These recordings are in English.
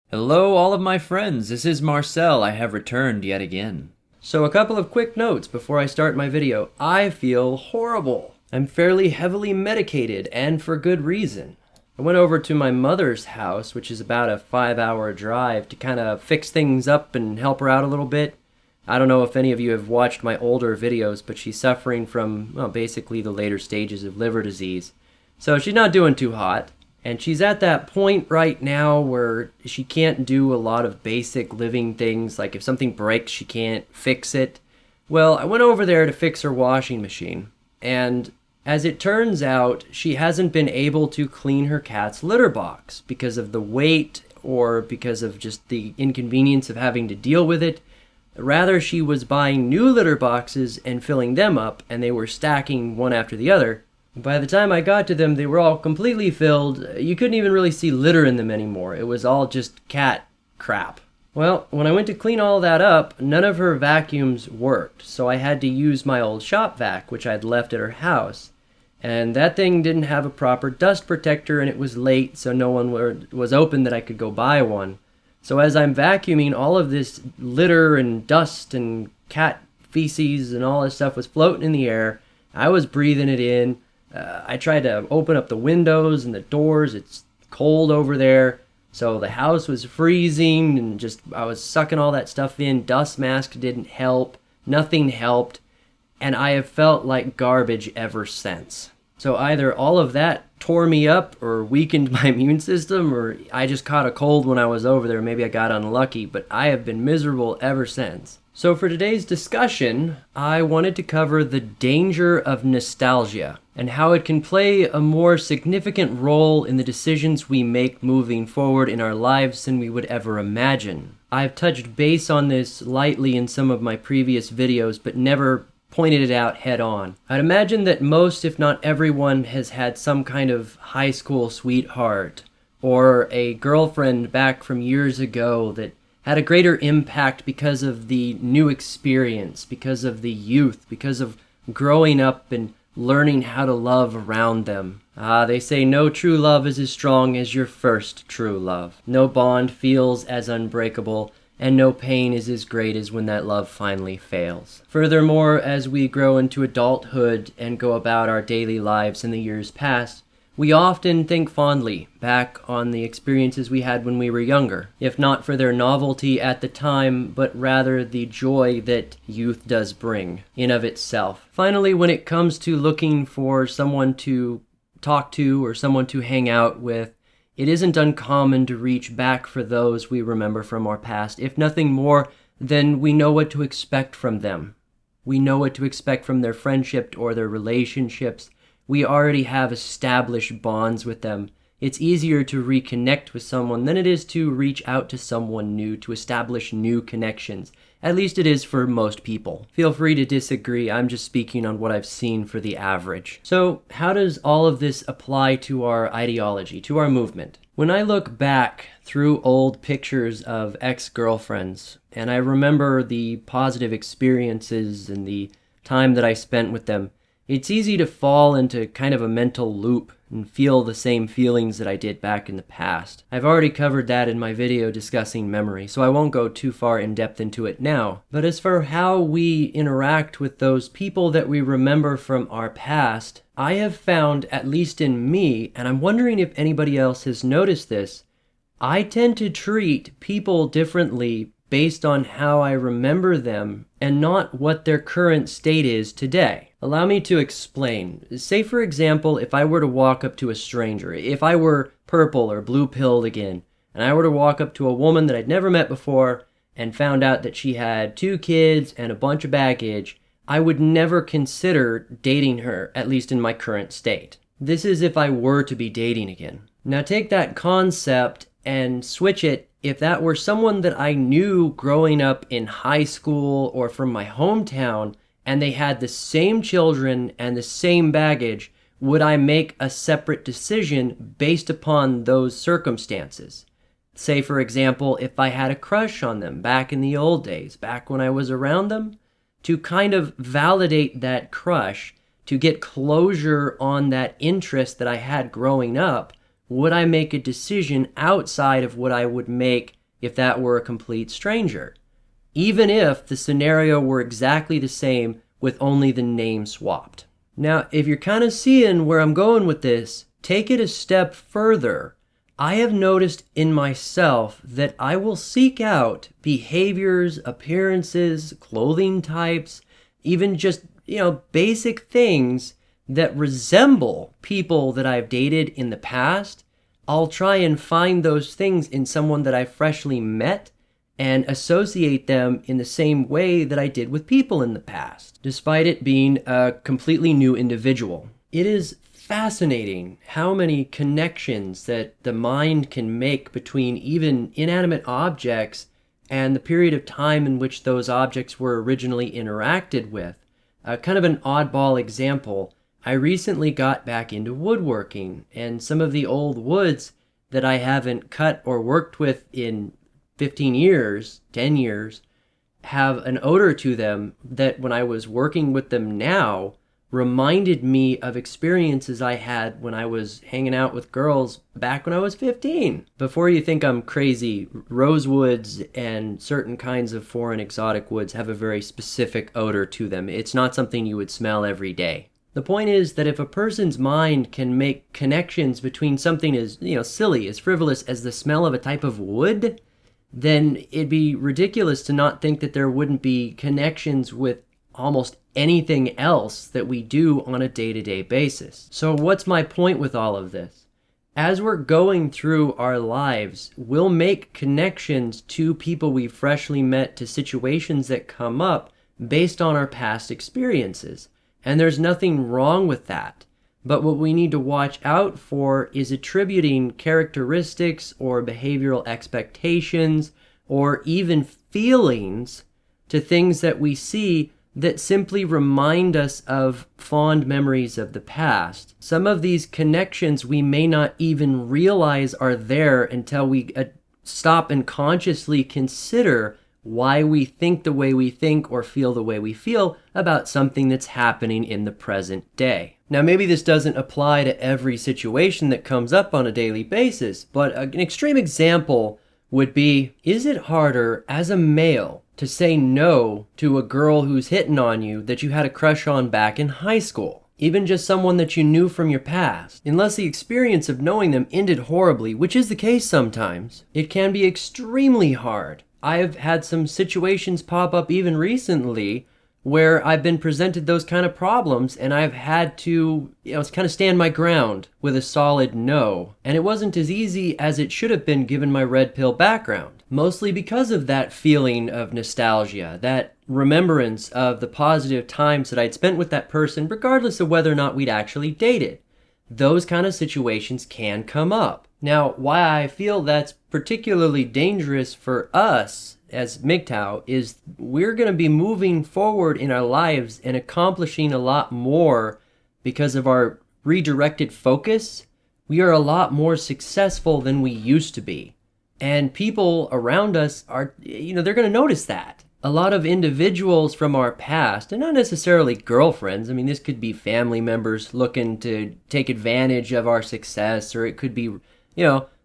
Hello, all of my friends. This is Marcel. I have returned yet again. So a couple of quick notes before I start my video. I feel horrible. I'm fairly heavily medicated, and for good reason. I went over to my mother's house, which is about a 5-hour drive, to kind of fix things up and help her out a little bit. I don't know if any of you have watched my older videos, but she's suffering from, well, basically the later stages of liver disease. So she's not doing too hot. And she's at that point right now where she can't do a lot of basic living things, like if something breaks, she can't fix it. Well, I went over there to fix her washing machine, and as it turns out, she hasn't been able to clean her cat's litter box because of the weight or because of just the inconvenience of having to deal with it. Rather, she was buying new litter boxes and filling them up, and they were stacking one after the other. By the time I got to them, they were all completely filled. You couldn't even really see litter in them anymore. It was all just cat crap. Well, when I went to clean all that up, none of her vacuums worked, so I had to use my old shop vac, which I'd left at her house. And that thing didn't have a proper dust protector, and it was late, so no one was open that I could go buy one. So as I'm vacuuming, all of this litter and dust and cat feces and all this stuff was floating in the air. I was breathing it in. I tried to open up the windows and the doors. It's cold over there. So the house was freezing and I was sucking all that stuff in. Dust mask didn't help. Nothing helped. And I have felt like garbage ever since. So either all of that tore me up or weakened my immune system, or I just caught a cold when I was over there. Maybe I got unlucky, but I have been miserable ever since. So for today's discussion, I wanted to cover the danger of nostalgia and how it can play a more significant role in the decisions we make moving forward in our lives than we would ever imagine. I've touched base on this lightly in some of my previous videos, but never pointed it out head on. I'd imagine that most, if not everyone, has had some kind of high school sweetheart or a girlfriend back from years ago that had a greater impact because of the new experience, because of the youth, because of growing up and learning how to love around them. They say no true love is as strong as your first true love. No bond feels as unbreakable, and no pain is as great as when that love finally fails. Furthermore, as we grow into adulthood and go about our daily lives in the years past, we often think fondly back on the experiences we had when we were younger, if not for their novelty at the time, but rather the joy that youth does bring in of itself. Finally, when it comes to looking for someone to talk to or someone to hang out with, it isn't uncommon to reach back for those we remember from our past. If nothing more, then we know what to expect from them. We know what to expect from their friendship or their relationships. We already have established bonds with them. It's easier to reconnect with someone than it is to reach out to someone new, to establish new connections. At least it is for most people. Feel free to disagree. I'm just speaking on what I've seen for the average. So, how does all of this apply to our ideology, to our movement? When I look back through old pictures of ex-girlfriends, and I remember the positive experiences and the time that I spent with them, it's easy to fall into kind of a mental loop and feel the same feelings that I did back in the past. I've already covered that in my video discussing memory, so I won't go too far in depth into it now. But as for how we interact with those people that we remember from our past, I have found, at least in me, and I'm wondering if anybody else has noticed this, I tend to treat people differently based on how I remember them and not what their current state is today. Allow me to explain. Say, for example, if I were to walk up to a stranger, if I were purple or blue-pilled again, and I were to walk up to a woman that I'd never met before and found out that she had 2 kids and a bunch of baggage, I would never consider dating her, at least in my current state. This is if I were to be dating again. Now take that concept and switch it. If that were someone that I knew growing up in high school or from my hometown, and they had the same children and the same baggage, would I make a separate decision based upon those circumstances? Say, for example, if I had a crush on them back in the old days, back when I was around them, to kind of validate that crush, to get closure on that interest that I had growing up, would I make a decision outside of what I would make if that were a complete stranger, even if the scenario were exactly the same with only the name swapped. Now, if you're kind of seeing where I'm going with this, take it a step further. I have noticed in myself that I will seek out behaviors, appearances, clothing types, even just, basic things that resemble people that I've dated in the past. I'll try and find those things in someone that I freshly met and associate them in the same way that I did with people in the past, despite it being a completely new individual. It is fascinating how many connections that the mind can make between even inanimate objects and the period of time in which those objects were originally interacted with. Kind of an oddball example, I recently got back into woodworking, and some of the old woods that I haven't cut or worked with in 15 years, 10 years, have an odor to them that when I was working with them now reminded me of experiences I had when I was hanging out with girls back when I was 15. Before you think I'm crazy, rosewoods and certain kinds of foreign exotic woods have a very specific odor to them. It's not something you would smell every day. The point is that if a person's mind can make connections between something as, silly, as frivolous as the smell of a type of wood, then it'd be ridiculous to not think that there wouldn't be connections with almost anything else that we do on a day-to-day basis. So what's my point with all of this? As we're going through our lives, we'll make connections to people we freshly met, to situations that come up based on our past experiences. And there's nothing wrong with that. But what we need to watch out for is attributing characteristics or behavioral expectations or even feelings to things that we see that simply remind us of fond memories of the past. Some of these connections we may not even realize are there until we stop and consciously consider why we think the way we think or feel the way we feel about something that's happening in the present day. Now, maybe this doesn't apply to every situation that comes up on a daily basis, but an extreme example would be, is it harder as a male to say no to a girl who's hitting on you that you had a crush on back in high school? Even just someone that you knew from your past. Unless the experience of knowing them ended horribly, which is the case sometimes, it can be extremely hard. I've had some situations pop up even recently where I've been presented those kind of problems and I've had to, kind of stand my ground with a solid no. And it wasn't as easy as it should have been given my red pill background. Mostly because of that feeling of nostalgia, that remembrance of the positive times that I'd spent with that person, regardless of whether or not we'd actually dated. Those kind of situations can come up. Now, why I feel that's particularly dangerous for us as MGTOW is we're going to be moving forward in our lives and accomplishing a lot more because of our redirected focus. We are a lot more successful than we used to be. And people around us are, they're going to notice that. A lot of individuals from our past, and not necessarily girlfriends, this could be family members looking to take advantage of our success, or it could be,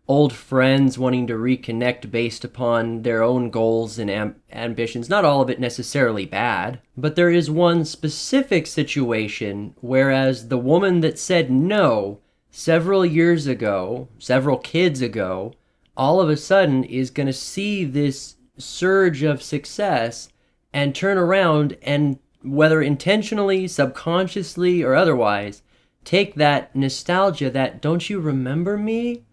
old friends wanting to reconnect based upon their own goals and ambitions. Not all of it necessarily bad, but there is one specific situation whereas the woman that said no several years ago, several kids ago, all of a sudden is going to see this surge of success and turn around and, whether intentionally, subconsciously, or otherwise, take that nostalgia, that "don't you remember me?"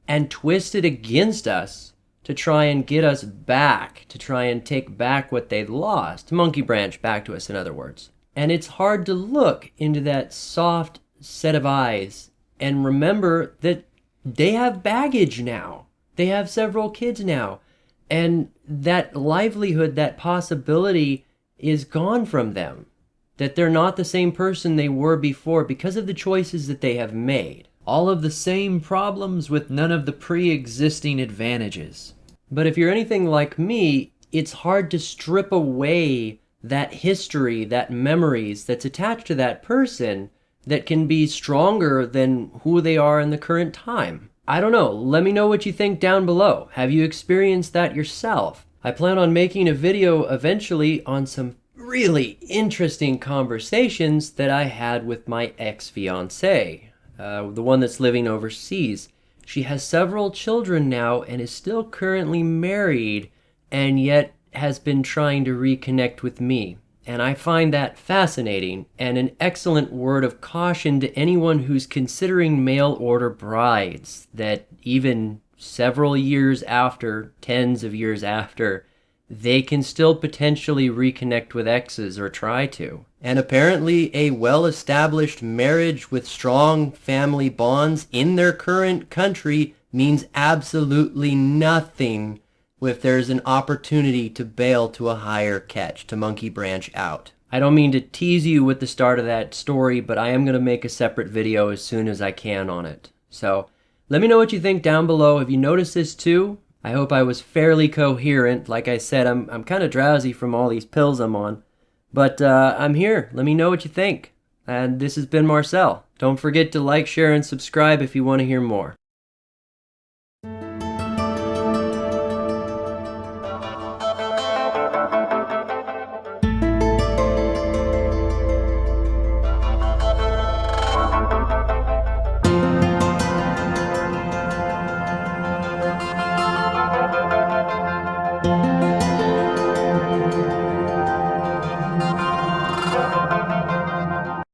and twist it against us to try and get us back, to try and take back what they'd lost. Monkey branch back to us, in other words. And it's hard to look into that soft set of eyes and remember that they have baggage now. They have several kids now. And that livelihood, that possibility is gone from them. That they're not the same person they were before because of the choices that they have made. All of the same problems with none of the pre-existing advantages. But if you're anything like me, it's hard to strip away that history, that memories that's attached to that person that can be stronger than who they are in the current time. I don't know, let me know what you think down below. Have you experienced that yourself? I plan on making a video eventually on some really interesting conversations that I had with my ex-fiancée, the one that's living overseas. She has several children now and is still currently married, and yet has been trying to reconnect with me. And I find that fascinating and an excellent word of caution to anyone who's considering mail order brides, that even several years after, tens of years after, they can still potentially reconnect with exes or try to. And apparently a well-established marriage with strong family bonds in their current country means absolutely nothing if there's an opportunity to bail to a higher catch, to monkey branch out. I don't mean to tease you with the start of that story, but I am going to make a separate video as soon as I can on it. So let me know what you think down below. Have you noticed this too? I hope I was fairly coherent. Like I said, I'm kind of drowsy from all these pills I'm on. But I'm here. Let me know what you think. And this has been Marcel. Don't forget to like, share, and subscribe if you want to hear more.